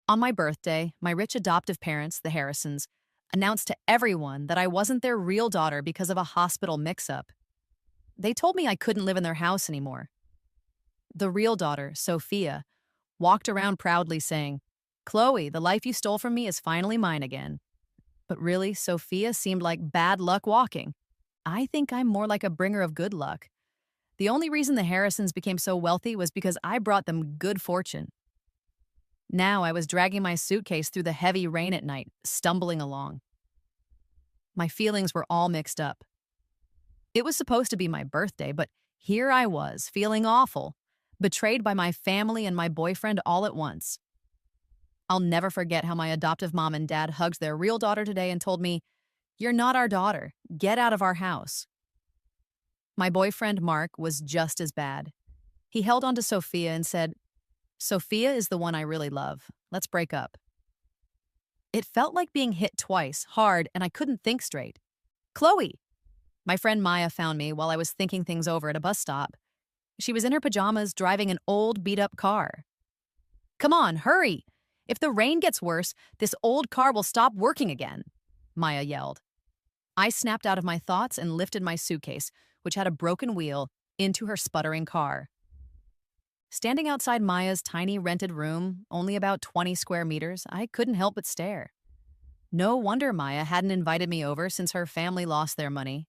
On my birthday, my rich adoptive parents, the Harrisons, announced to everyone that I wasn't their real daughter because of a hospital mix-up. They told me I couldn't live in their house anymore. The real daughter, Sophia, walked around proudly saying, "Chloe, the life you stole from me is finally mine again." But really, Sophia seemed like bad luck walking. I think I'm more like a bringer of good luck. The only reason the Harrisons became so wealthy was because I brought them good fortune. Now I was dragging my suitcase through the heavy rain at night, stumbling along. My feelings were all mixed up. It was supposed to be my birthday, but here I was, feeling awful, betrayed by my family and my boyfriend all at once. I'll never forget how my adoptive mom and dad hugged their real daughter today and told me, "You're not our daughter. Get out of our house." My boyfriend, Mark, was just as bad. He held on to Sophia and said, "Sophia is the one I really love. Let's break up." It felt like being hit twice, hard, and I couldn't think straight. "Chloe!" My friend Maya found me while I was thinking things over at a bus stop. She was in her pajamas driving an old beat-up car. "Come on, hurry! If the rain gets worse, this old car will stop working again," Maya yelled. I snapped out of my thoughts and lifted my suitcase, which had a broken wheel, into her sputtering car. Standing outside Maya's tiny rented room, only about 20 square meters, I couldn't help but stare. No wonder Maya hadn't invited me over since her family lost their money.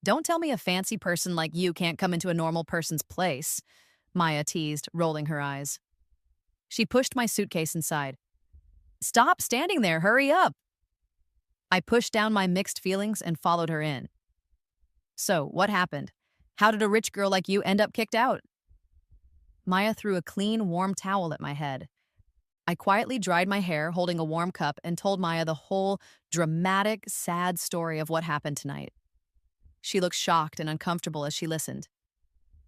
"Don't tell me a fancy person like you can't come into a normal person's place," Maya teased, rolling her eyes. She pushed my suitcase inside. "Stop standing there, hurry up!" I pushed down my mixed feelings and followed her in. "So, what happened? How did a rich girl like you end up kicked out?" Maya threw a clean, warm towel at my head. I quietly dried my hair, holding a warm cup, and told Maya the whole dramatic, sad story of what happened tonight. She looked shocked and uncomfortable as she listened.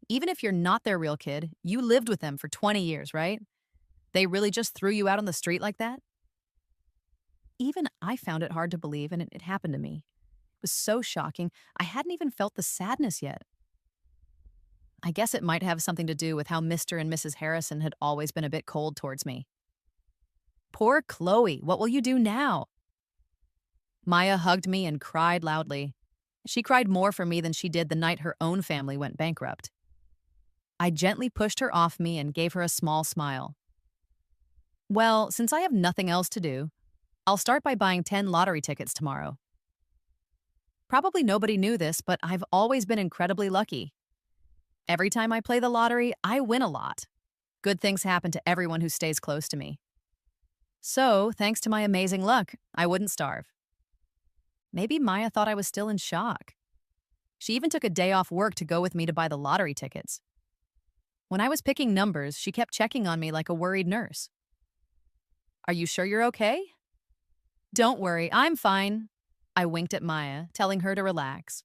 "Even if you're not their real kid, you lived with them for 20 years, right? They really just threw you out on the street like that?" Even I found it hard to believe, and it happened to me. It was so shocking, I hadn't even felt the sadness yet. I guess it might have something to do with how Mr. and Mrs. Harrison had always been a bit cold towards me. "Poor Chloe, what will you do now?" Maya hugged me and cried loudly. She cried more for me than she did the night her own family went bankrupt. I gently pushed her off me and gave her a small smile. "Well, since I have nothing else to do, I'll start by buying 10 lottery tickets tomorrow." Probably nobody knew this, but I've always been incredibly lucky. Every time I play the lottery, I win a lot. Good things happen to everyone who stays close to me. So, thanks to my amazing luck, I wouldn't starve. Maybe Maya thought I was still in shock. She even took a day off work to go with me to buy the lottery tickets. When I was picking numbers, she kept checking on me like a worried nurse. "Are you sure you're okay?" "Don't worry, I'm fine." I winked at Maya, telling her to relax.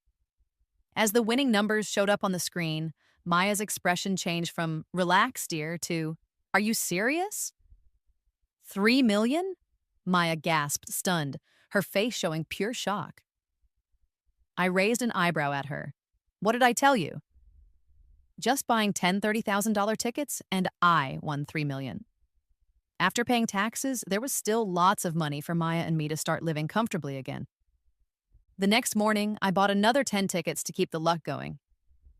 As the winning numbers showed up on the screen, Maya's expression changed from "relax, dear" to "Are you serious?" 3 million? Maya gasped, stunned, her face showing pure shock. I raised an eyebrow at her. "What did I tell you?" "Just buying 10 $30,000 tickets, and I won 3 million. After paying taxes, there was still lots of money for Maya and me to start living comfortably again. The next morning, I bought another 10 tickets to keep the luck going.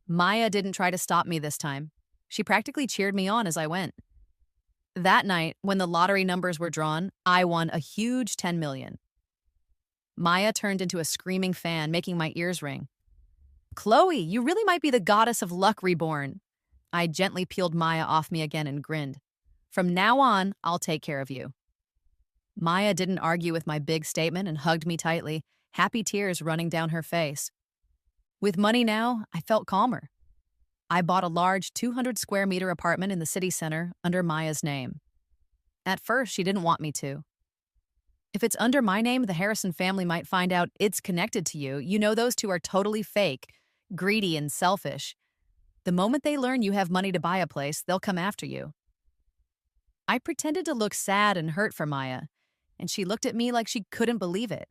Maya didn't try to stop me this time. She practically cheered me on as I went. That night, when the lottery numbers were drawn, I won a huge 10 million. Maya turned into a screaming fan, making my ears ring. "Chloe, you really might be the goddess of luck reborn." I gently peeled Maya off me again and grinned. "From now on, I'll take care of you." Maya didn't argue with my big statement and hugged me tightly, happy tears running down her face. With money now, I felt calmer. I bought a large 200 square meter apartment in the city center under Maya's name. At first, she didn't want me to. "If it's under my name, the Harrison family might find out it's connected to you. You know those two are totally fake, greedy and selfish. The moment they learn you have money to buy a place, they'll come after you." I pretended to look sad and hurt for Maya, and she looked at me like she couldn't believe it.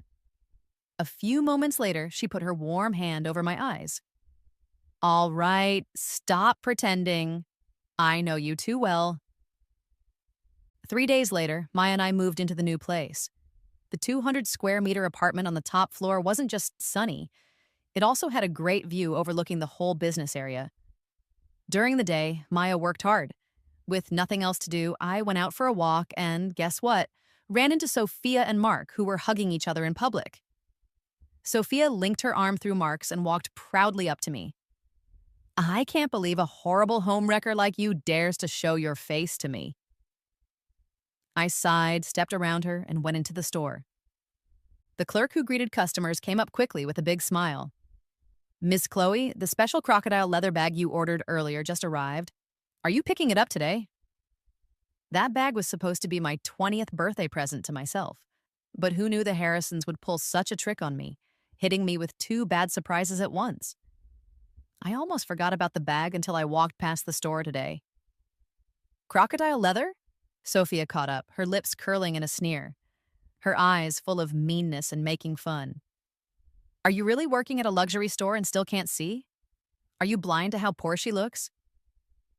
A few moments later, she put her warm hand over my eyes. "All right, stop pretending. I know you too well." 3 days later, Maya and I moved into the new place. The 200 square meter apartment on the top floor wasn't just sunny, it also had a great view overlooking the whole business area. During the day, Maya worked hard. With nothing else to do, I went out for a walk and, guess what? Ran into Sophia and Mark, who were hugging each other in public. Sophia linked her arm through Mark's and walked proudly up to me. I can't believe a horrible homewrecker like you dares to show your face to me. I sighed, stepped around her, and went into the store. The clerk who greeted customers came up quickly with a big smile. Miss Chloe, the special crocodile leather bag you ordered earlier just arrived. Are you picking it up today? That bag was supposed to be my 20th birthday present to myself. But who knew the Harrisons would pull such a trick on me, hitting me with two bad surprises at once? I almost forgot about the bag until I walked past the store today. Crocodile leather? Sophia caught up, her lips curling in a sneer, her eyes full of meanness and making fun. Are you really working at a luxury store and still can't see? Are you blind to how poor she looks?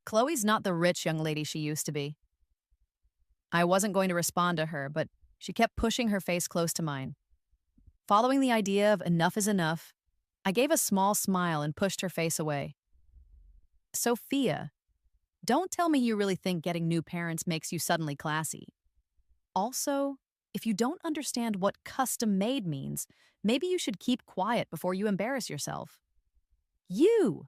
Chloe's not the rich young lady she used to be. I wasn't going to respond to her, but she kept pushing her face close to mine. Following the idea of enough is enough, I gave a small smile and pushed her face away. Sophia, don't tell me you really think getting new parents makes you suddenly classy. Also, if you don't understand what custom-made means, maybe you should keep quiet before you embarrass yourself. You!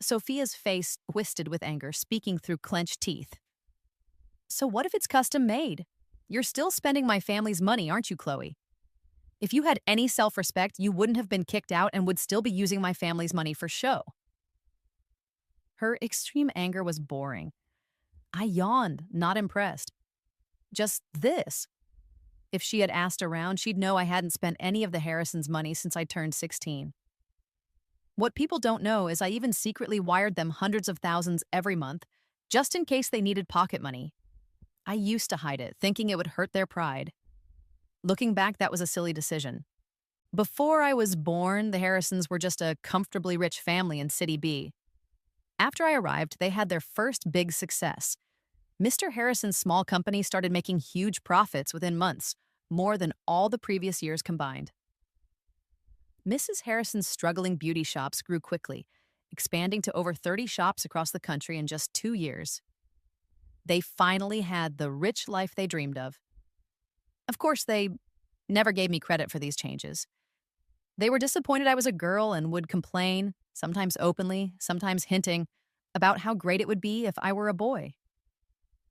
Sophia's face twisted with anger, speaking through clenched teeth. So what if it's custom-made? You're still spending my family's money, aren't you, Chloe? If you had any self-respect, you wouldn't have been kicked out and would still be using my family's money for show. Her extreme anger was boring. I yawned, not impressed. Just this. If she had asked around, she'd know I hadn't spent any of the Harrisons' money since I turned 16. What people don't know is I even secretly wired them hundreds of thousands every month, just in case they needed pocket money. I used to hide it, thinking it would hurt their pride. Looking back, that was a silly decision. Before I was born, the Harrisons were just a comfortably rich family in City B. After I arrived, they had their first big success. Mr. Harrison's small company started making huge profits within months, more than all the previous years combined. Mrs. Harrison's struggling beauty shops grew quickly, expanding to over 30 shops across the country in just 2 years. They finally had the rich life they dreamed of. Of course, they never gave me credit for these changes. They were disappointed I was a girl and would complain, sometimes openly, sometimes hinting, about how great it would be if I were a boy.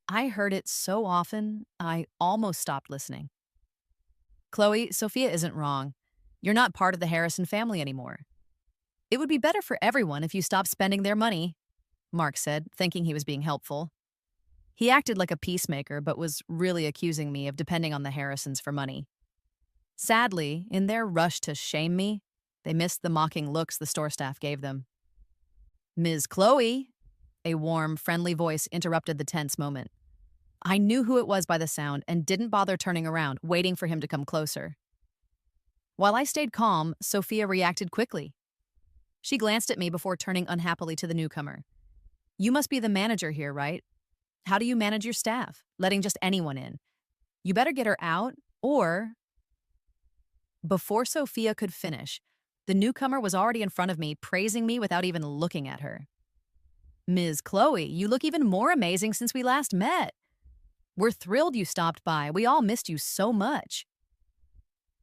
I heard it so often, I almost stopped listening. Chloe, Sophia isn't wrong. You're not part of the Harrison family anymore. It would be better for everyone if you stopped spending their money, Mark said, thinking he was being helpful. He acted like a peacemaker, but was really accusing me of depending on the Harrisons for money. Sadly, in their rush to shame me, they missed the mocking looks the store staff gave them. Ms. Chloe, a warm, friendly voice interrupted the tense moment. I knew who it was by the sound and didn't bother turning around, waiting for him to come closer. While I stayed calm, Sophia reacted quickly. She glanced at me before turning unhappily to the newcomer. You must be the manager here, right? How do you manage your staff, letting just anyone in? You better get her out, or... Before Sophia could finish, the newcomer was already in front of me, praising me without even looking at her. Ms. Chloe, you look even more amazing since we last met. We're thrilled you stopped by. We all missed you so much.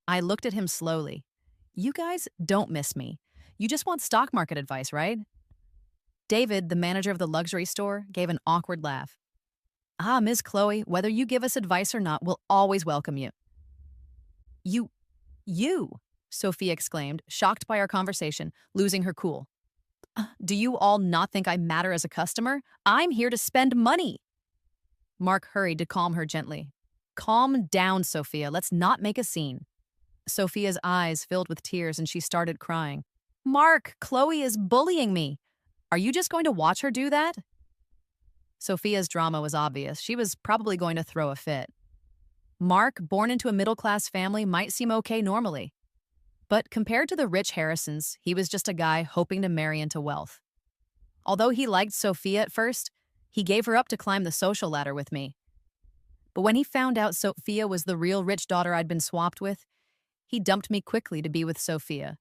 I looked at him slowly. You guys don't miss me. You just want stock market advice, right? David, the manager of the luxury store, gave an awkward laugh. Ah, Ms. Chloe, whether you give us advice or not, we'll always welcome you. You, Sophia exclaimed, shocked by our conversation, losing her cool. Do you all not think I matter as a customer? I'm here to spend money. Mark hurried to calm her gently. Calm down, Sophia. Let's not make a scene. Sophia's eyes filled with tears and she started crying. Mark, Chloe is bullying me. Are you just going to watch her do that? Sophia's drama was obvious. She was probably going to throw a fit. Mark, born into a middle-class family, might seem okay normally. But compared to the rich Harrisons, he was just a guy hoping to marry into wealth. Although he liked Sophia at first, he gave her up to climb the social ladder with me. But when he found out Sophia was the real rich daughter I'd been swapped with, he dumped me quickly to be with Sophia.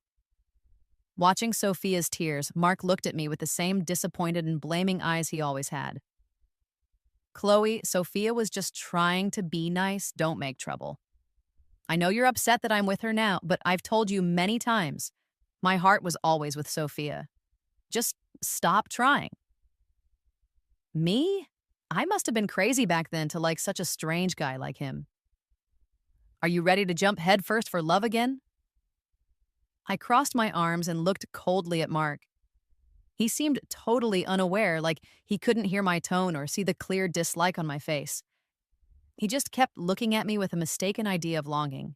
Watching Sophia's tears, Mark looked at me with the same disappointed and blaming eyes he always had. Chloe, Sophia was just trying to be nice. Don't make trouble. I know you're upset that I'm with her now, but I've told you many times, my heart was always with Sophia. Just stop trying. Me? I must have been crazy back then to like such a strange guy like him. Are you ready to jump headfirst for love again? I crossed my arms and looked coldly at Mark. He seemed totally unaware, like he couldn't hear my tone or see the clear dislike on my face. He just kept looking at me with a mistaken idea of longing.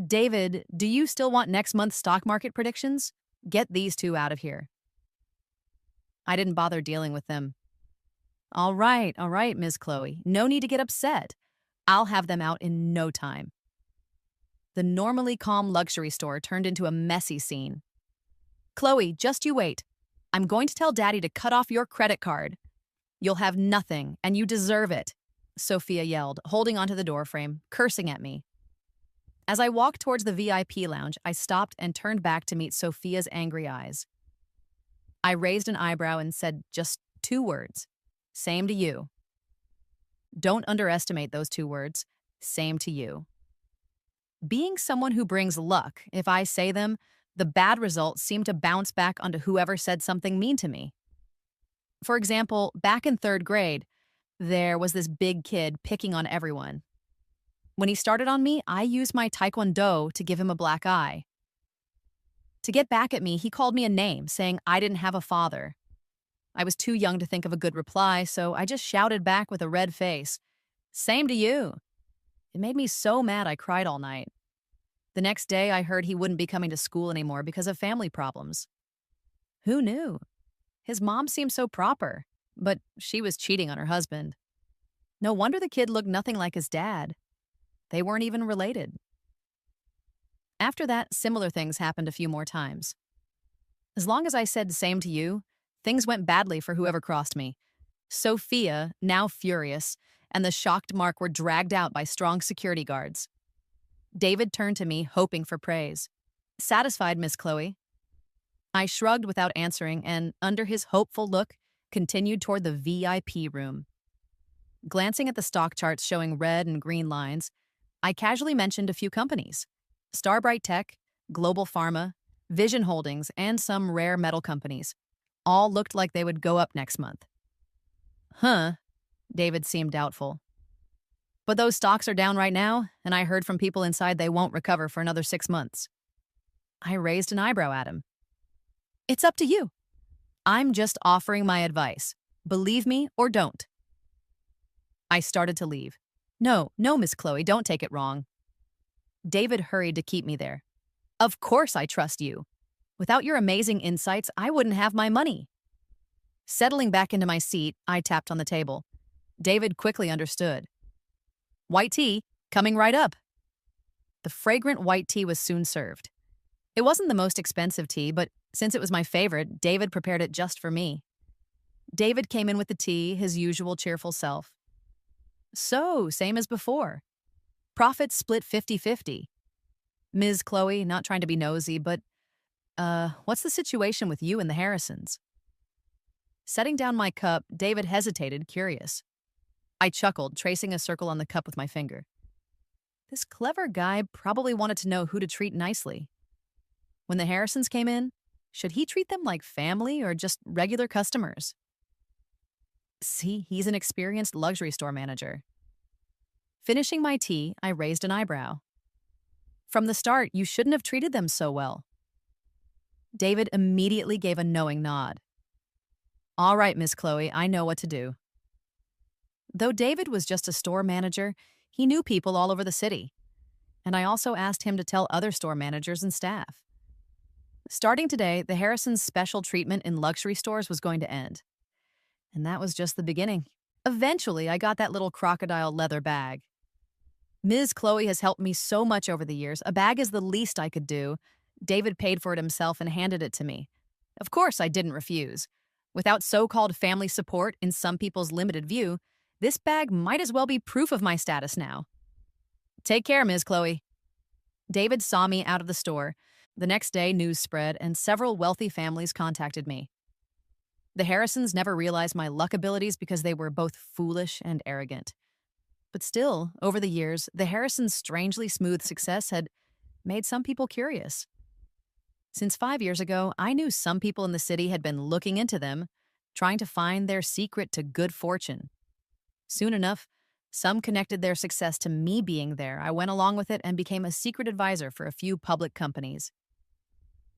David, do you still want next month's stock market predictions? Get these two out of here. I didn't bother dealing with them. All right, Ms. Chloe. No need to get upset. I'll have them out in no time. The normally calm luxury store turned into a messy scene. Chloe, just you wait. I'm going to tell Daddy to cut off your credit card. You'll have nothing, and you deserve it, Sophia yelled, holding onto the doorframe, cursing at me. As I walked towards the VIP lounge, I stopped and turned back to meet Sophia's angry eyes. I raised an eyebrow and said just 2 words. Same to you. Don't underestimate those 2 words. Same to you. Being someone who brings luck, if I say them, the bad results seem to bounce back onto whoever said something mean to me. For example, back in 3rd grade, there was this big kid picking on everyone. When he started on me, I used my taekwondo to give him a black eye. To get back at me, he called me a name, saying I didn't have a father. I was too young to think of a good reply, so I just shouted back with a red face, "Same to you." It made me so mad I cried all night. The next day, I heard he wouldn't be coming to school anymore because of family problems. Who knew? His mom seemed so proper, but she was cheating on her husband. No wonder the kid looked nothing like his dad. They weren't even related. After that, similar things happened a few more times. As long as I said same to you, things went badly for whoever crossed me. Sophia, now furious, and the shocked Mark were dragged out by strong security guards. David turned to me, hoping for praise. Satisfied, Miss Chloe? I shrugged without answering and, under his hopeful look, continued toward the VIP room. Glancing at the stock charts showing red and green lines, I casually mentioned a few companies. Starbright Tech, Global Pharma, Vision Holdings, and some rare metal companies. All looked like they would go up next month. Huh? David seemed doubtful. But those stocks are down right now, and I heard from people inside they won't recover for another 6 months. I raised an eyebrow at him. It's up to you. I'm just offering my advice. Believe me or don't. I started to leave. No, Miss Chloe, don't take it wrong. David hurried to keep me there. Of course I trust you. Without your amazing insights, I wouldn't have my money. Settling back into my seat, I tapped on the table. David quickly understood. White tea, coming right up. The fragrant white tea was soon served. It wasn't the most expensive tea, but since it was my favorite, David prepared it just for me. David came in with the tea, his usual cheerful self. So, same as before. Profits split 50-50. Ms. Chloe, not trying to be nosy, but, what's the situation with you and the Harrisons? Setting down my cup, David hesitated, curious. I chuckled, tracing a circle on the cup with my finger. This clever guy probably wanted to know who to treat nicely. When the Harrisons came in, should he treat them like family or just regular customers? See, he's an experienced luxury store manager. Finishing my tea, I raised an eyebrow. From the start, you shouldn't have treated them so well. David immediately gave a knowing nod. All right, Miss Chloe, I know what to do. Though David was just a store manager, he knew people all over the city. And I also asked him to tell other store managers and staff. Starting today, the Harrisons' special treatment in luxury stores was going to end. And that was just the beginning. Eventually, I got that little crocodile leather bag. Ms. Chloe has helped me so much over the years. A bag is the least I could do. David paid for it himself and handed it to me. Of course, I didn't refuse. Without so-called family support, in some people's limited view, This bag might as well be proof of my status now. Take care, Ms. Chloe. David saw me out of the store. The next day, news spread, and several wealthy families contacted me. The Harrisons never realized my luck abilities because they were both foolish and arrogant. But still, over the years, the Harrisons' strangely smooth success had made some people curious. Since 5 years ago, I knew some people in the city had been looking into them, trying to find their secret to good fortune. Soon enough, some connected their success to me being there. I went along with it and became a secret advisor for a few public companies.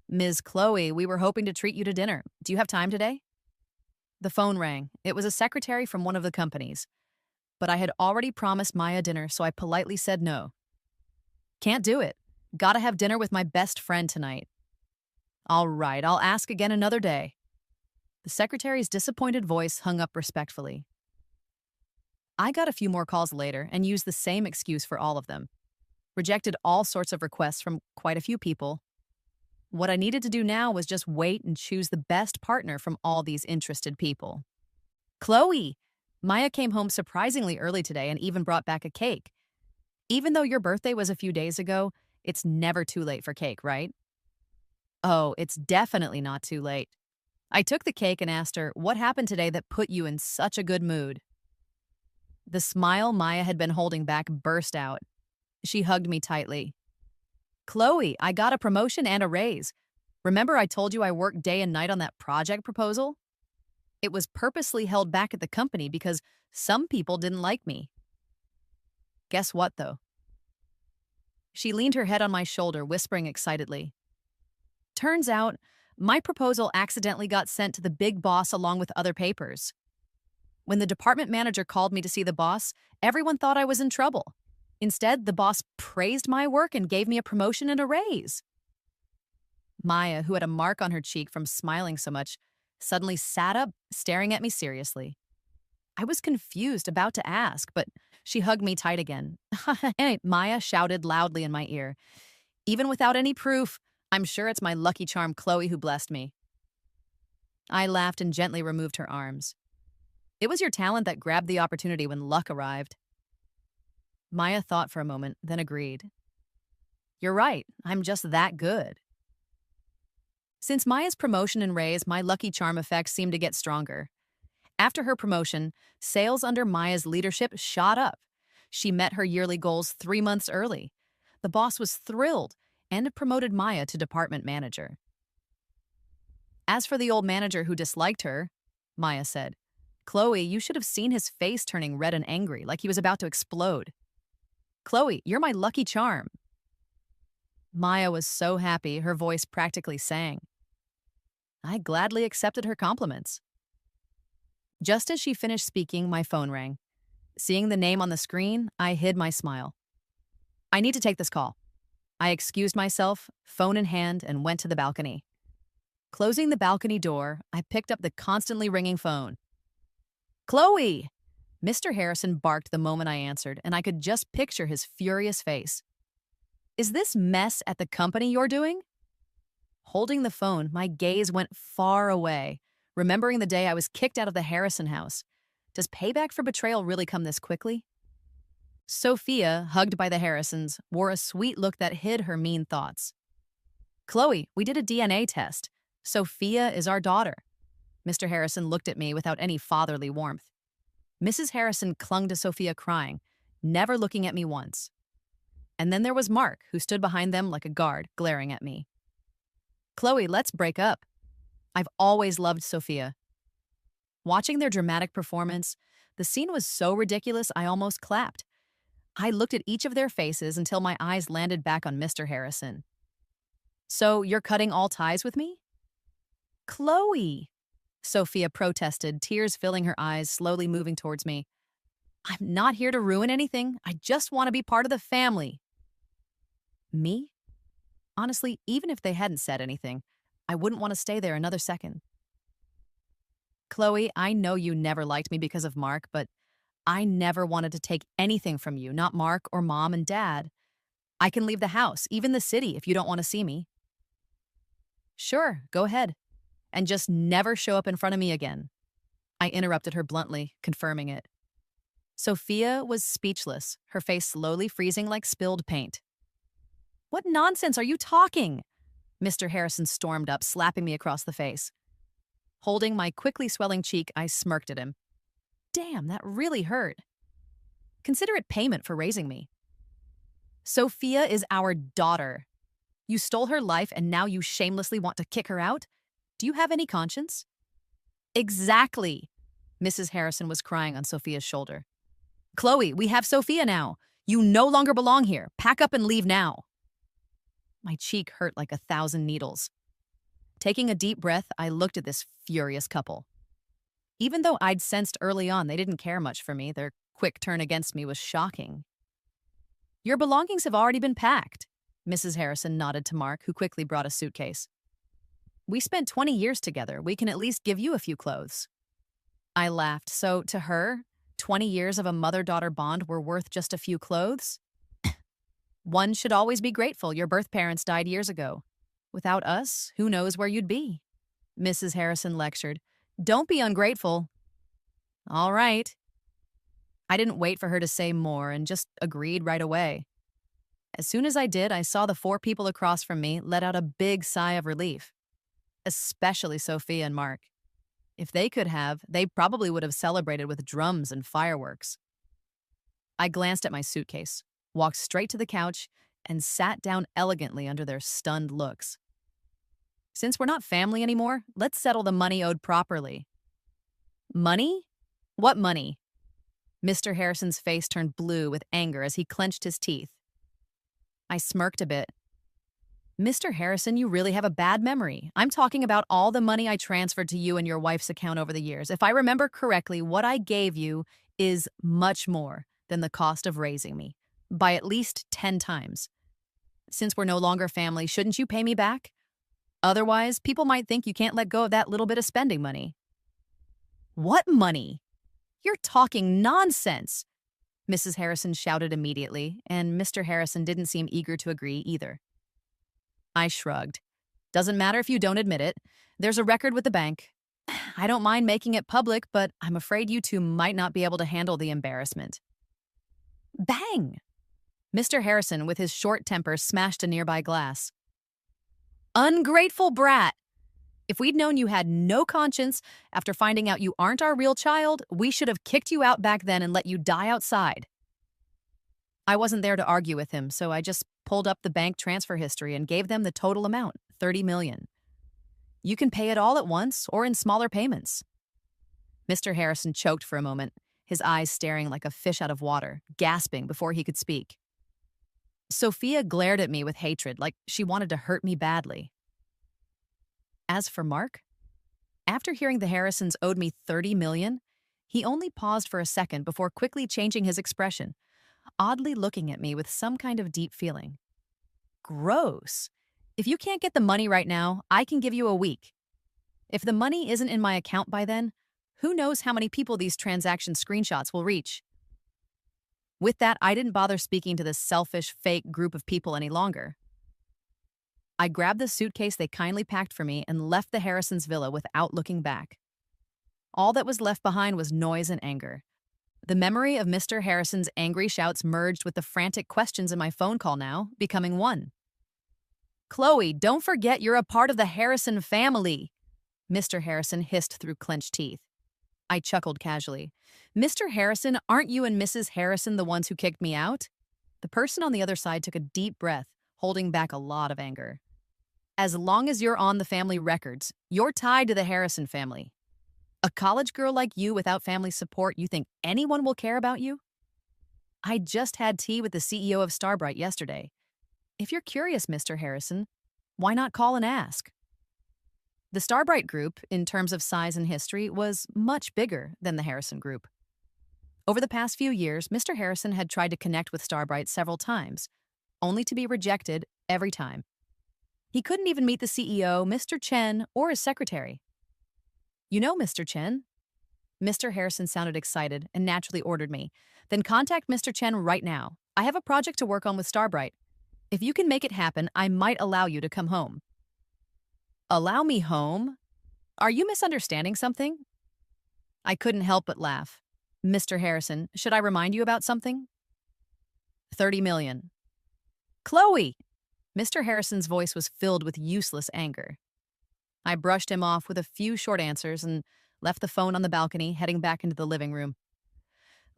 Ms. Chloe, we were hoping to treat you to dinner. Do you have time today? The phone rang. It was a secretary from one of the companies. But I had already promised Maya dinner, so I politely said no. Can't do it. Gotta have dinner with my best friend tonight. All right, I'll ask again another day. The secretary's disappointed voice hung up respectfully. I got a few more calls later and used the same excuse for all of them. Rejected all sorts of requests from quite a few people. What I needed to do now was just wait and choose the best partner from all these interested people. Chloe! Maya came home surprisingly early today and even brought back a cake. Even though your birthday was a few days ago, it's never too late for cake, right? Oh, it's definitely not too late. I took the cake and asked her, what happened today that put you in such a good mood? The smile Maya had been holding back burst out. She hugged me tightly. Chloe, I got a promotion and a raise. Remember I told you I worked day and night on that project proposal? It was purposely held back at the company because some people didn't like me. Guess what, though? She leaned her head on my shoulder, whispering excitedly. Turns out, my proposal accidentally got sent to the big boss along with other papers. When the department manager called me to see the boss, everyone thought I was in trouble. Instead, the boss praised my work and gave me a promotion and a raise. Maya, who had a mark on her cheek from smiling so much, suddenly sat up, staring at me seriously. I was confused, about to ask, but she hugged me tight again. Anyway, Maya shouted loudly in my ear. Even without any proof, I'm sure it's my lucky charm Chloe who blessed me. I laughed and gently removed her arms. It was your talent that grabbed the opportunity when luck arrived. Maya thought for a moment, then agreed. You're right, I'm just that good. Since Maya's promotion and raise, my lucky charm effect seemed to get stronger. After her promotion, sales under Maya's leadership shot up. She met her yearly goals 3 months early. The boss was thrilled and promoted Maya to department manager. As for the old manager who disliked her, Maya said, Chloe, you should have seen his face turning red and angry, like he was about to explode. Chloe, you're my lucky charm. Maya was so happy, her voice practically sang. I gladly accepted her compliments. Just as she finished speaking, my phone rang. Seeing the name on the screen, I hid my smile. I need to take this call. I excused myself, phone in hand, and went to the balcony. Closing the balcony door, I picked up the constantly ringing phone. Chloe! Mr. Harrison barked the moment I answered, and I could just picture his furious face. Is this mess at the company you're doing? Holding the phone, my gaze went far away, remembering the day I was kicked out of the Harrison house. Does payback for betrayal really come this quickly? Sophia, hugged by the Harrisons, wore a sweet look that hid her mean thoughts. Chloe, we did a DNA test. Sophia is our daughter. Mr. Harrison looked at me without any fatherly warmth. Mrs. Harrison clung to Sophia crying, never looking at me once. And then there was Mark, who stood behind them like a guard, glaring at me. Chloe, let's break up. I've always loved Sophia. Watching their dramatic performance, the scene was so ridiculous I almost clapped. I looked at each of their faces until my eyes landed back on Mr. Harrison. So you're cutting all ties with me? Chloe, Sophia protested, tears filling her eyes, slowly moving towards me. I'm not here to ruin anything. I just want to be part of the family. Me? Honestly, even if they hadn't said anything, I wouldn't want to stay there another second. Chloe, I know you never liked me because of Mark, but I never wanted to take anything from you, not Mark or Mom and Dad. I can leave the house, even the city, if you don't want to see me. Sure, go ahead. And just never show up in front of me again. I interrupted her bluntly, confirming it. Sophia was speechless, her face slowly freezing like spilled paint. What nonsense are you talking? Mr. Harrison stormed up, slapping me across the face. Holding my quickly swelling cheek, I smirked at him. Damn, that really hurt. Consider it payment for raising me. Sophia is our daughter. You stole her life and now you shamelessly want to kick her out? Do you have any conscience? Exactly. Mrs. Harrison was crying on Sophia's shoulder. Chloe, we have Sophia now. You no longer belong here. Pack up and leave now. My cheek hurt like 1,000 needles. Taking a deep breath, I looked at this furious couple. Even though I'd sensed early on they didn't care much for me, their quick turn against me was shocking. Your belongings have already been packed. Mrs. Harrison nodded to Mark, who quickly brought a suitcase. We spent 20 years together. We can at least give you a few clothes. I laughed. So, to her, 20 years of a mother-daughter bond were worth just a few clothes? One should always be grateful your birth parents died years ago. Without us, who knows where you'd be? Mrs. Harrison lectured. Don't be ungrateful. All right. I didn't wait for her to say more and just agreed right away. As soon as I did, I saw the 4 people across from me let out a big sigh of relief. Especially Sophia and Mark. If they could have, they probably would have celebrated with drums and fireworks. I glanced at my suitcase, walked straight to the couch, and sat down elegantly under their stunned looks. Since we're not family anymore, let's settle the money owed properly. Money? What money? Mr. Harrison's face turned blue with anger as he clenched his teeth. I smirked a bit. Mr. Harrison, you really have a bad memory. I'm talking about all the money I transferred to you and your wife's account over the years. If I remember correctly, what I gave you is much more than the cost of raising me, by at least 10 times. Since we're no longer family, shouldn't you pay me back? Otherwise, people might think you can't let go of that little bit of spending money. What money? You're talking nonsense, Mrs. Harrison shouted immediately, and Mr. Harrison didn't seem eager to agree either. I shrugged. Doesn't matter if you don't admit it. There's a record with the bank. I don't mind making it public, but I'm afraid you two might not be able to handle the embarrassment. Bang! Mr. Harrison, with his short temper, smashed a nearby glass. Ungrateful brat! If we'd known you had no conscience after finding out you aren't our real child, we should have kicked you out back then and let you die outside. I wasn't there to argue with him, so I just pulled up the bank transfer history and gave them the total amount, $30 million. You can pay it all at once or in smaller payments. Mr. Harrison choked for a moment, his eyes staring like a fish out of water, gasping before he could speak. Sophia glared at me with hatred, like she wanted to hurt me badly. As for Mark, after hearing the Harrisons owed me $30 million, he only paused for a second before quickly changing his expression, oddly looking at me with some kind of deep feeling. Gross. If you can't get the money right now, I can give you a week. If the money isn't in my account by then, who knows how many people these transaction screenshots will reach. With that, I didn't bother speaking to this selfish, fake group of people any longer. I grabbed the suitcase they kindly packed for me and left the Harrisons' villa without looking back. All that was left behind was noise and anger. The memory of Mr. Harrison's angry shouts merged with the frantic questions in my phone call now, becoming one. Chloe, don't forget you're a part of the Harrison family, Mr. Harrison hissed through clenched teeth. I chuckled casually. Mr. Harrison, aren't you and Mrs. Harrison the ones who kicked me out? The person on the other side took a deep breath, holding back a lot of anger. As long as you're on the family records, you're tied to the Harrison family. A college girl like you without family support, you think anyone will care about you? I just had tea with the CEO of Starbright yesterday. If you're curious, Mr. Harrison, why not call and ask? The Starbright Group, in terms of size and history, was much bigger than the Harrison Group. Over the past few years, Mr. Harrison had tried to connect with Starbright several times, only to be rejected every time. He couldn't even meet the CEO, Mr. Chen, or his secretary. You know Mr. Chen? Mr. Harrison sounded excited and naturally ordered me. Then contact Mr. Chen right now. I have a project to work on with Starbright. If you can make it happen, I might allow you to come home. Allow me home? Are you misunderstanding something? I couldn't help but laugh. Mr. Harrison, should I remind you about something? 30 million. Chloe! Mr. Harrison's voice was filled with useless anger. I brushed him off with a few short answers and left the phone on the balcony, heading back into the living room.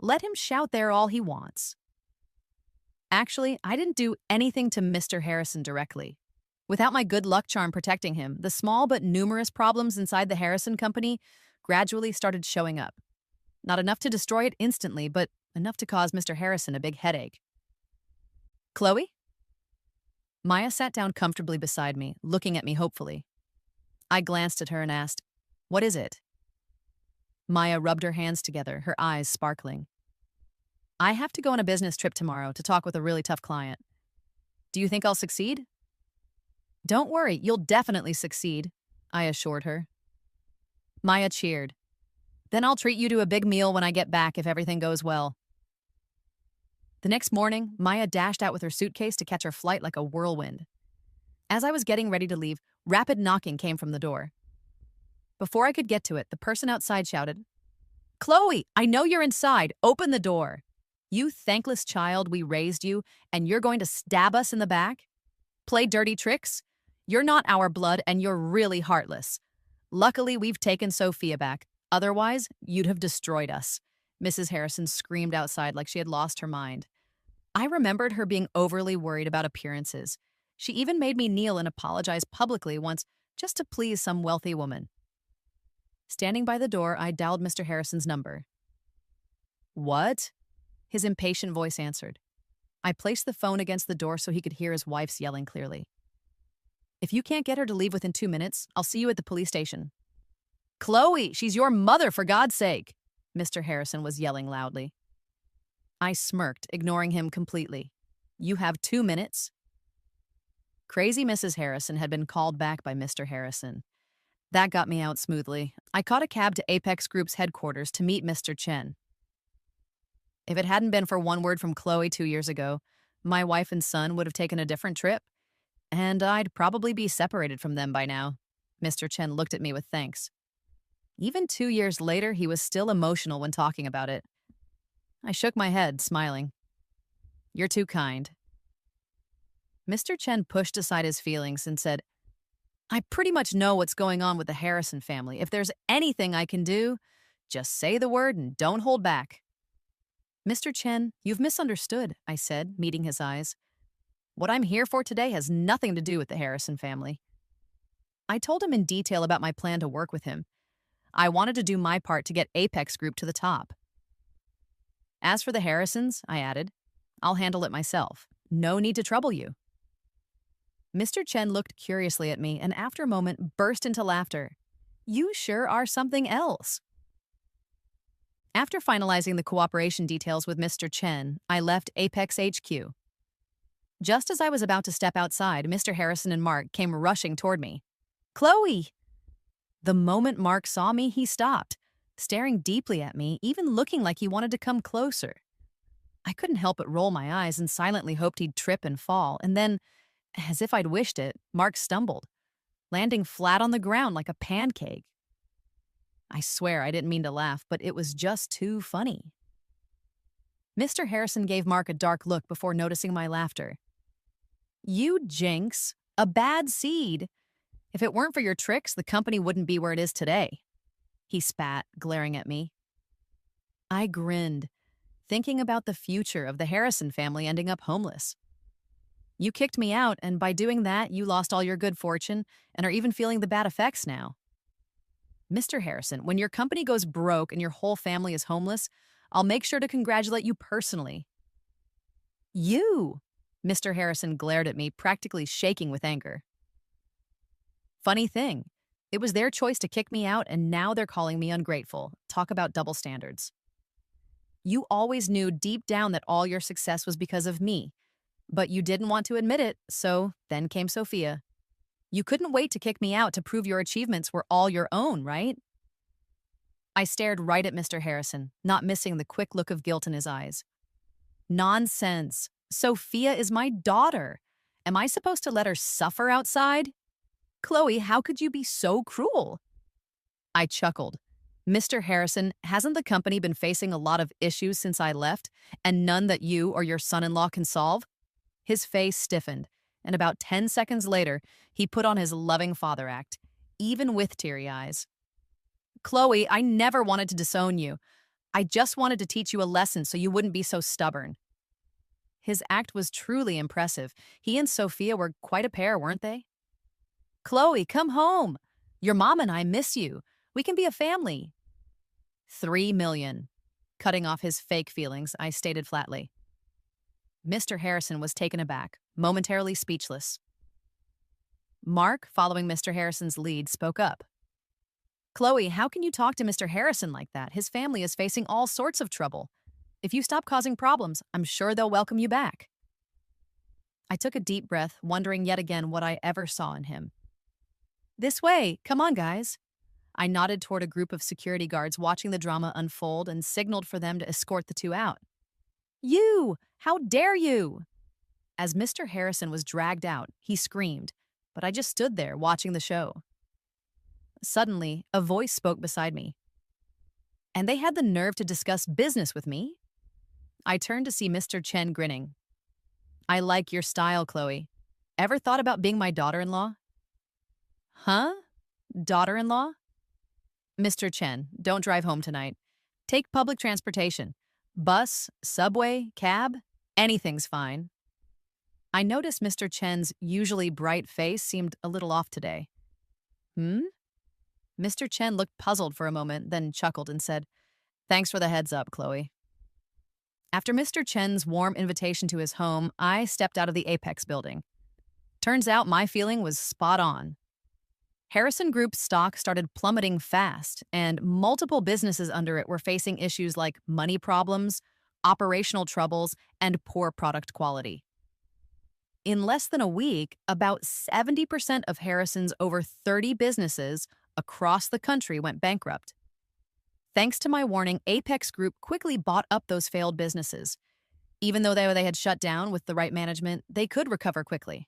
Let him shout there all he wants. Actually, I didn't do anything to Mr. Harrison directly. Without my good luck charm protecting him, the small but numerous problems inside the Harrison company gradually started showing up. Not enough to destroy it instantly, but enough to cause Mr. Harrison a big headache. Chloe? Maya sat down comfortably beside me, looking at me hopefully. I glanced at her and asked, "What is it?" Maya rubbed her hands together, her eyes sparkling. "I have to go on a business trip tomorrow to talk with a really tough client. Do you think I'll succeed?" "Don't worry, you'll definitely succeed," I assured her. Maya cheered. "Then I'll treat you to a big meal when I get back if everything goes well." The next morning, Maya dashed out with her suitcase to catch her flight like a whirlwind. As I was getting ready to leave, rapid knocking came from the door. Before I could get to it, the person outside shouted, "Chloe, I know you're inside. Open the door. You thankless child, we raised you, and you're going to stab us in the back? Play dirty tricks? You're not our blood, and you're really heartless. Luckily, we've taken Sophia back. Otherwise, you'd have destroyed us." Mrs. Harrison screamed outside like she had lost her mind. I remembered her being overly worried about appearances. She even made me kneel and apologize publicly once just to please some wealthy woman. Standing by the door, I dialed Mr. Harrison's number. "What?" His impatient voice answered. I placed the phone against the door so he could hear his wife's yelling clearly. "If you can't get her to leave within 2 minutes, I'll see you at the police station." "Chloe, she's your mother, for God's sake!" Mr. Harrison was yelling loudly. I smirked, ignoring him completely. "You have 2 minutes?" Crazy Mrs. Harrison had been called back by Mr. Harrison. That got me out smoothly. I caught a cab to Apex Group's headquarters to meet Mr. Chen. If it hadn't been for one word from Chloe 2 years ago, my wife and son would have taken a different trip, and I'd probably be separated from them by now. Mr. Chen looked at me with thanks. Even 2 years later, he was still emotional when talking about it. I shook my head, smiling. "You're too kind." Mr. Chen pushed aside his feelings and said, "I pretty much know what's going on with the Harrison family. If there's anything I can do, just say the word and don't hold back." "Mr. Chen, you've misunderstood," I said, meeting his eyes. "What I'm here for today has nothing to do with the Harrison family." I told him in detail about my plan to work with him. I wanted to do my part to get Apex Group to the top. "As for the Harrisons," I added, "I'll handle it myself. No need to trouble you." Mr. Chen looked curiously at me and after a moment burst into laughter. "You sure are something else." After finalizing the cooperation details with Mr. Chen, I left Apex HQ. Just as I was about to step outside, Mr. Harrison and Mark came rushing toward me. "Chloe!" The moment Mark saw me, he stopped, staring deeply at me, even looking like he wanted to come closer. I couldn't help but roll my eyes and silently hoped he'd trip and fall, and then, as if I'd wished it, Mark stumbled, landing flat on the ground like a pancake. I swear I didn't mean to laugh, but it was just too funny. Mr. Harrison gave Mark a dark look before noticing my laughter. "You jinx, a bad seed. If it weren't for your tricks, the company wouldn't be where it is today," he spat, glaring at me. I grinned, thinking about the future of the Harrison family ending up homeless. "You kicked me out, and by doing that, you lost all your good fortune and are even feeling the bad effects now." "Mr. Harrison, when your company goes broke and your whole family is homeless, I'll make sure to congratulate you personally." "You!" Mr. Harrison glared at me, practically shaking with anger. Funny thing, it was their choice to kick me out, and now they're calling me ungrateful. Talk about double standards. "You always knew deep down that all your success was because of me, but you didn't want to admit it, so then came Sophia. You couldn't wait to kick me out to prove your achievements were all your own, right?" I stared right at Mr. Harrison, not missing the quick look of guilt in his eyes. "Nonsense. Sophia is my daughter. Am I supposed to let her suffer outside? Chloe, how could you be so cruel?" I chuckled. Mr. Harrison, hasn't the company been facing a lot of issues since I left, and none that you or your son in law can solve? His face stiffened, and about 10 seconds later, he put on his loving father act, even with teary eyes. Chloe, I never wanted to disown you. I just wanted to teach you a lesson so you wouldn't be so stubborn. His act was truly impressive. He and Sophia were quite a pair, weren't they? Chloe, come home. Your mom and I miss you. We can be a family. 3 million. Cutting off his fake feelings, I stated flatly. Mr. Harrison was taken aback, momentarily speechless. Mark, following Mr. Harrison's lead, spoke up. Chloe, how can you talk to Mr. Harrison like that? His family is facing all sorts of trouble. If you stop causing problems, I'm sure they'll welcome you back. I took a deep breath, wondering yet again what I ever saw in him. This way, come on, guys. I nodded toward a group of security guards watching the drama unfold and signaled for them to escort the two out. You! How dare you! As Mr. Harrison was dragged out, he screamed, but I just stood there watching the show. Suddenly, a voice spoke beside me. And they had the nerve to discuss business with me? I turned to see Mr. Chen grinning. I like your style, Chloe. Ever thought about being my daughter-in-law? Huh? Daughter-in-law? Mr. Chen, don't drive home tonight. Take public transportation. Bus, subway, cab, anything's fine. I noticed Mr. Chen's usually bright face seemed a little off today. Mr. Chen looked puzzled for a moment, then chuckled and said, Thanks for the heads up, Chloe. After Mr. Chen's warm invitation to his home, I stepped out of the Apex building. Turns out my feeling was spot on. Harrison Group's stock started plummeting fast, and multiple businesses under it were facing issues like money problems, operational troubles, and poor product quality. In less than a week, about 70% of Harrison's over 30 businesses across the country went bankrupt. Thanks to my warning, Apex Group quickly bought up those failed businesses. Even though they had shut down with the right management, they could recover quickly.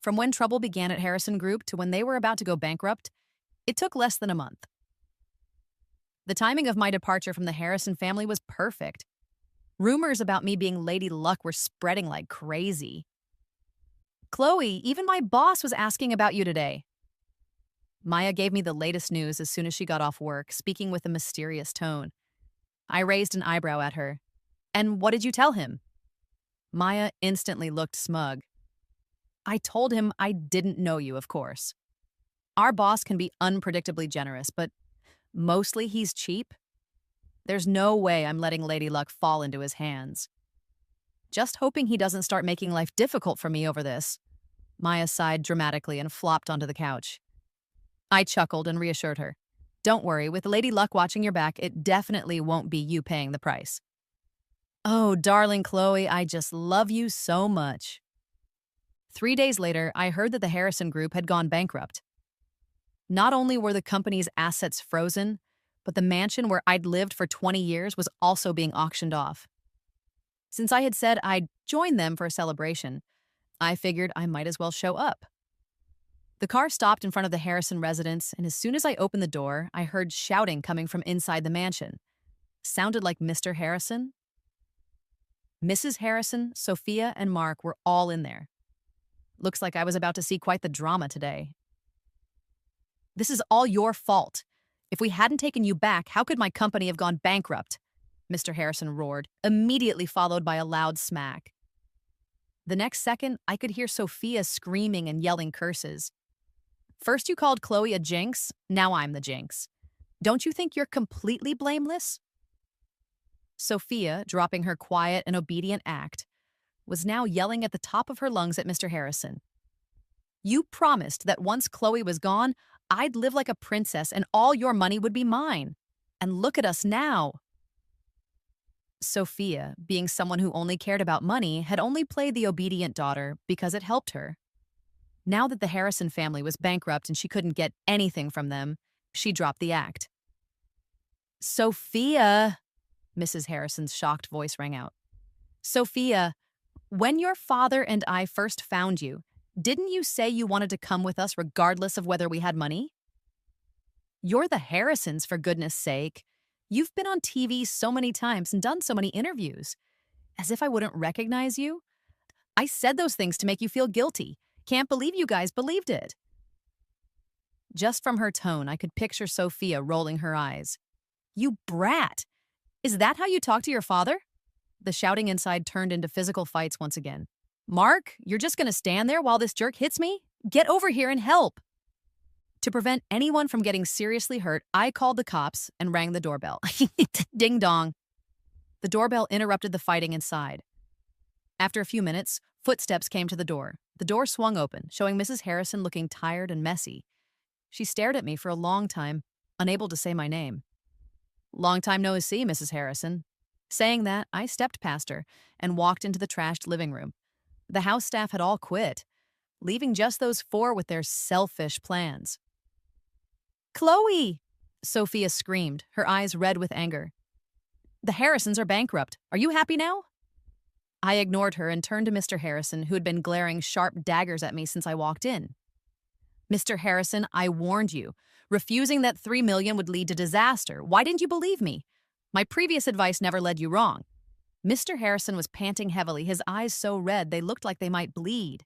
From when trouble began at Harrison Group to when they were about to go bankrupt, it took less than a month. The timing of my departure from the Harrison family was perfect. Rumors about me being Lady Luck were spreading like crazy. Chloe, even my boss was asking about you today. Maya gave me the latest news as soon as she got off work, speaking with a mysterious tone. I raised an eyebrow at her. And what did you tell him? Maya instantly looked smug. I told him I didn't know you, of course. Our boss can be unpredictably generous, but mostly he's cheap. There's no way I'm letting Lady Luck fall into his hands. Just hoping he doesn't start making life difficult for me over this. Maya sighed dramatically and flopped onto the couch. I chuckled and reassured her. Don't worry, with Lady Luck watching your back, it definitely won't be you paying the price. Oh, darling Chloe, I just love you so much. 3 days later, I heard that the Harrison Group had gone bankrupt. Not only were the company's assets frozen, but the mansion where I'd lived for 20 years was also being auctioned off. Since I had said I'd join them for a celebration, I figured I might as well show up. The car stopped in front of the Harrison residence, and as soon as I opened the door, I heard shouting coming from inside the mansion. Sounded like Mr. Harrison. Mrs. Harrison, Sophia, and Mark were all in there. Looks like I was about to see quite the drama today. This is all your fault. If we hadn't taken you back, how could my company have gone bankrupt? Mr. Harrison roared, immediately followed by a loud smack. The next second, I could hear Sophia screaming and yelling curses. First you called Chloe a jinx, now I'm the jinx. Don't you think you're completely blameless? Sophia, dropping her quiet and obedient act, was now yelling at the top of her lungs at Mr. Harrison. You promised that once Chloe was gone, I'd live like a princess and all your money would be mine. And look at us now. Sophia, being someone who only cared about money, had only played the obedient daughter because it helped her. Now that the Harrison family was bankrupt and she couldn't get anything from them, she dropped the act. Sophia, Mrs. Harrison's shocked voice rang out. Sophia, when your father and I first found you, didn't you say you wanted to come with us regardless of whether we had money? You're the Harrisons, for goodness sake. You've been on TV so many times and done so many interviews. As if I wouldn't recognize you. I said those things to make you feel guilty. Can't believe you guys believed it. Just from her tone, I could picture Sophia rolling her eyes. You brat! Is that how you talk to your father? The shouting inside turned into physical fights once again. Mark, you're just gonna stand there while this jerk hits me? Get over here and help! To prevent anyone from getting seriously hurt, I called the cops and rang the doorbell. Ding dong. The doorbell interrupted the fighting inside. After a few minutes, footsteps came to the door. The door swung open, showing Mrs. Harrison looking tired and messy. She stared at me for a long time, unable to say my name. Long time no see, Mrs. Harrison. Saying that, I stepped past her and walked into the trashed living room. The house staff had all quit, leaving just those four with their selfish plans. Chloe! Sophia screamed, her eyes red with anger. The Harrisons are bankrupt. Are you happy now? I ignored her and turned to Mr. Harrison, who had been glaring sharp daggers at me since I walked in. Mr. Harrison, I warned you. Refusing that $3 million would lead to disaster. Why didn't you believe me? My previous advice never led you wrong. Mr. Harrison was panting heavily, his eyes so red they looked like they might bleed.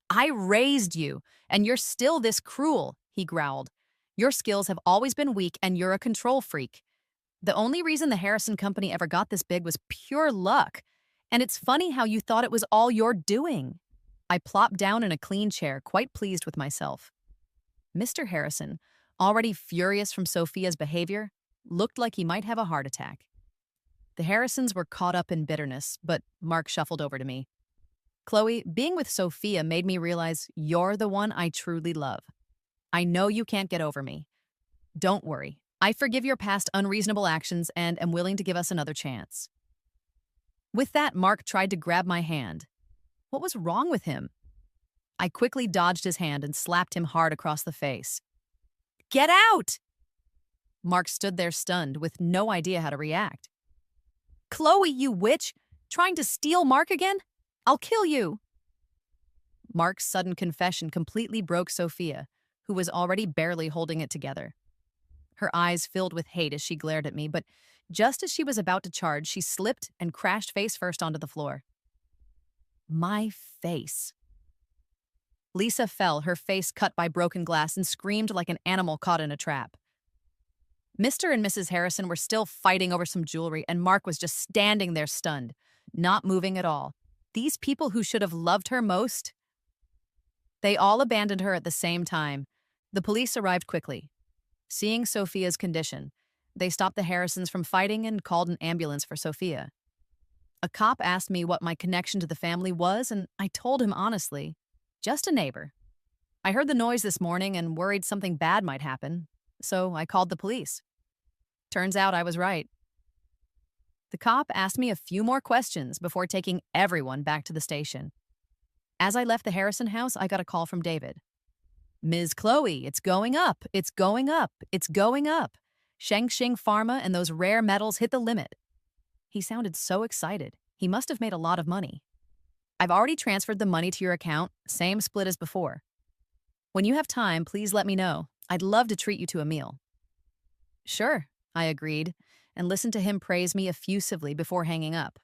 I raised you, and you're still this cruel, he growled. Your skills have always been weak, and you're a control freak. The only reason the Harrison Company ever got this big was pure luck. And it's funny how you thought it was all your doing. I plopped down in a clean chair, quite pleased with myself. Mr. Harrison, already furious from Sophia's behavior, looked like he might have a heart attack. The Harrisons were caught up in bitterness, but Mark shuffled over to me. Chloe, being with Sophia made me realize you're the one I truly love. I know you can't get over me. Don't worry. I forgive your past unreasonable actions and am willing to give us another chance. With that, Mark tried to grab my hand. What was wrong with him? I quickly dodged his hand and slapped him hard across the face. Get out! Mark stood there stunned, with no idea how to react. Chloe, you witch! Trying to steal Mark again? I'll kill you! Mark's sudden confession completely broke Sophia, who was already barely holding it together. Her eyes filled with hate as she glared at me, but just as she was about to charge, she slipped and crashed face first onto the floor. My face. Lisa fell, her face cut by broken glass, and screamed like an animal caught in a trap. Mr. and Mrs. Harrison were still fighting over some jewelry, and Mark was just standing there stunned, not moving at all. These people who should have loved her most. They all abandoned her at the same time. The police arrived quickly. Seeing Sophia's condition, they stopped the Harrisons from fighting and called an ambulance for Sophia. A cop asked me what my connection to the family was, and I told him honestly, just a neighbor. I heard the noise this morning and worried something bad might happen, so I called the police. Turns out I was right. The cop asked me a few more questions before taking everyone back to the station. As I left the Harrison house, I got a call from David. Ms. Chloe, it's going up, it's going up, it's going up. Shengxing Pharma and those rare metals hit the limit. He sounded so excited. He must have made a lot of money. I've already transferred the money to your account, same split as before. When you have time, please let me know. I'd love to treat you to a meal. Sure, I agreed, and listened to him praise me effusively before hanging up.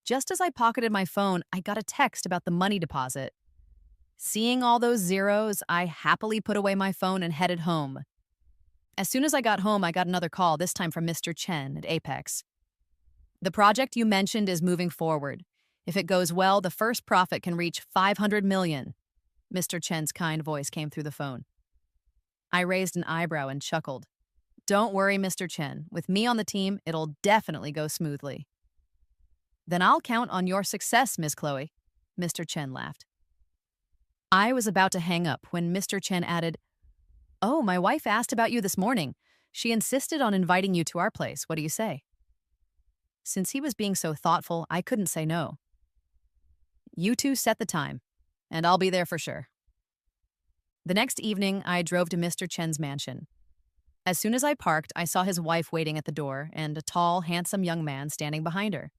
Just as I pocketed my phone, I got a text about the money deposit. Seeing all those zeros, I happily put away my phone and headed home. As soon as I got home, I got another call, this time from Mr. Chen at Apex. The project you mentioned is moving forward. If it goes well, the first profit can reach $500 million. Mr. Chen's kind voice came through the phone. I raised an eyebrow and chuckled. Don't worry, Mr. Chen. With me on the team, it'll definitely go smoothly. Then I'll count on your success, Miss Chloe. Mr. Chen laughed. I was about to hang up when Mr. Chen added, Oh, my wife asked about you this morning. She insisted on inviting you to our place. What do you say? Since he was being so thoughtful, I couldn't say no. You two set the time, and I'll be there for sure. The next evening, I drove to Mr. Chen's mansion. As soon as I parked, I saw his wife waiting at the door and a tall, handsome young man standing behind her.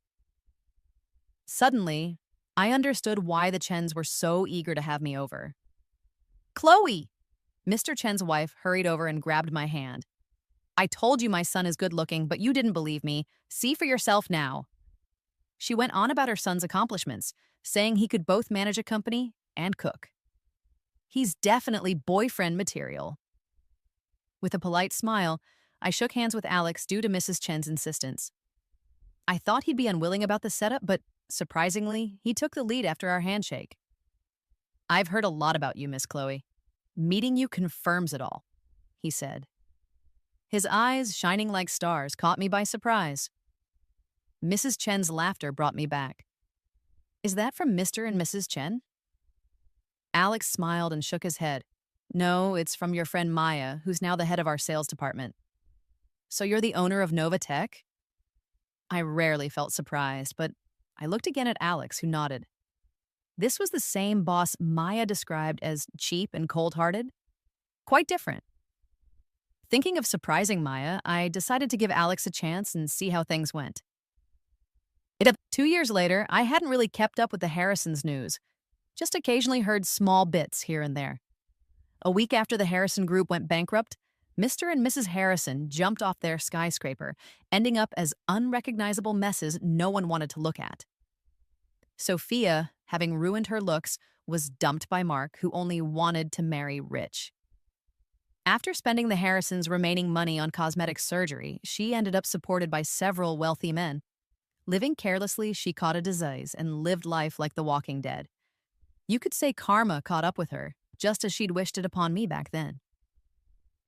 Suddenly, I understood why the Chens were so eager to have me over. Chloe! Mr. Chen's wife hurried over and grabbed my hand. I told you my son is good looking, but you didn't believe me. See for yourself now. She went on about her son's accomplishments, saying he could both manage a company and cook. He's definitely boyfriend material. With a polite smile, I shook hands with Alex due to Mrs. Chen's insistence. I thought he'd be unwilling about the setup, but surprisingly, he took the lead after our handshake. I've heard a lot about you, Miss Chloe. Meeting you confirms it all, he said. His eyes, shining like stars, caught me by surprise. Mrs. Chen's laughter brought me back. Is that from Mr. and Mrs. Chen? Alex smiled and shook his head. No, it's from your friend Maya, who's now the head of our sales department. So you're the owner of Nova Tech? I rarely felt surprised, but I looked again at Alex, who nodded. This was the same boss Maya described as cheap and cold-hearted. Quite different. Thinking of surprising Maya, I decided to give Alex a chance and see how things went. 2 years later, I hadn't really kept up with the Harrisons' news, just occasionally heard small bits here and there. A week after the Harrison Group went bankrupt, Mr. and Mrs. Harrison jumped off their skyscraper, ending up as unrecognizable messes no one wanted to look at. Sophia, having ruined her looks, was dumped by Mark, who only wanted to marry rich. After spending the Harrisons' remaining money on cosmetic surgery, she ended up supported by several wealthy men. Living carelessly, she caught a disease and lived life like the Walking Dead. You could say karma caught up with her, just as she'd wished it upon me back then.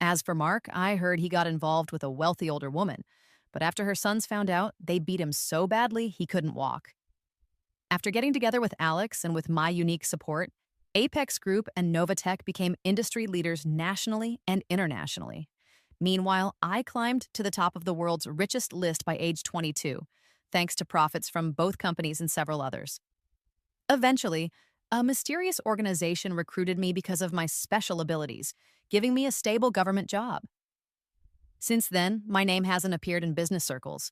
As for Mark, I heard he got involved with a wealthy older woman, but after her sons found out, they beat him so badly he couldn't walk. After getting together with Alex and with my unique support, Apex Group and Novatech became industry leaders nationally and internationally. Meanwhile, I climbed to the top of the world's richest list by age 22, thanks to profits from both companies and several others. Eventually, a mysterious organization recruited me because of my special abilities, giving me a stable government job. Since then, my name hasn't appeared in business circles,